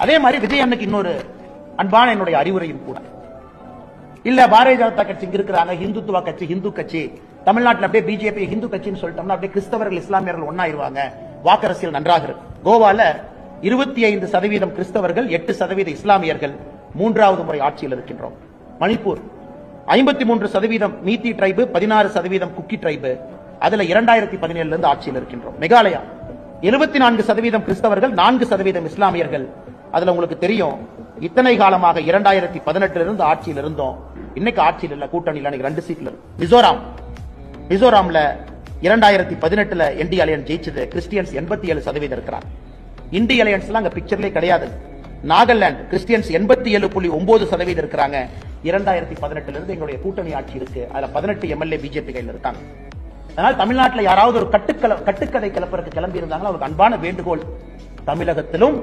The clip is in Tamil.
அதே மாதிரி விஜய் அண்ணனுக்கு இன்னொரு அன்பான என்னுடைய அறிவுரையும் கூட. இல்ல பாரதிய ஜனதா கட்சி இங்க இருக்கிறாங்க, இந்துத்துவ கட்சி, இந்து கட்சி, தமிழ்நாட்டில் அப்படியே பிஜேபி ஹிந்து கட்சின்னு சொல்லிட்டோம்னா அப்படியே கிறிஸ்தவர்கள் இஸ்லாமியர்கள் ஒன்னாயிருவாங்க, வாக்கரசியல் நன்றாக இருக்கு. கோவால 25% கிறிஸ்தவர்கள், 8% இஸ்லாமியர்கள் 3வது முறை ஆட்சியில் இருக்கின்றோம். மணிப்பூர் 53% மீத்தி டிரைபு, 16% குக்கி டிரைபு, அதுல 2017 இருந்து ஆட்சியில் இருக்கின்றோம். மேகாலயா 74% கிறிஸ்தவர்கள், 4% இஸ்லாமியர்கள். அதுல உங்களுக்கு தெரியும், இத்தனை காலமாக 2018 இருந்து ஆட்சியில் இருந்தோம், இன்னைக்கு ஆட்சியில் இல்ல, கூட்டணியில் 2 சீட்ல. மிசோராம்ல 2018 என்டி அலையன்ஸ் ஜெயிச்சது, கிறிஸ்டியன்ஸ் 87% இருக்கிறார். இண்டி அலையன்ஸ் அங்க பிக்சர்லே கிடையாது. நாகாலாந்து கிறிஸ்டியன்ஸ் 87.9% இருக்கிறாங்க. 2018 இருந்து எங்களுடைய கூட்டணி ஆட்சி இருக்கு, அதுல 18 எம்எல்ஏ பிஜேபி கையில் இருக்காங்க. அதனால் தமிழ்நாட்டில் யாராவது ஒரு கட்டுக்கதை கிளப்பதற்கு கிளம்பி இருந்தாங்களோ அவருக்கு அன்பான வேண்டுகோள், தமிழகத்திலும்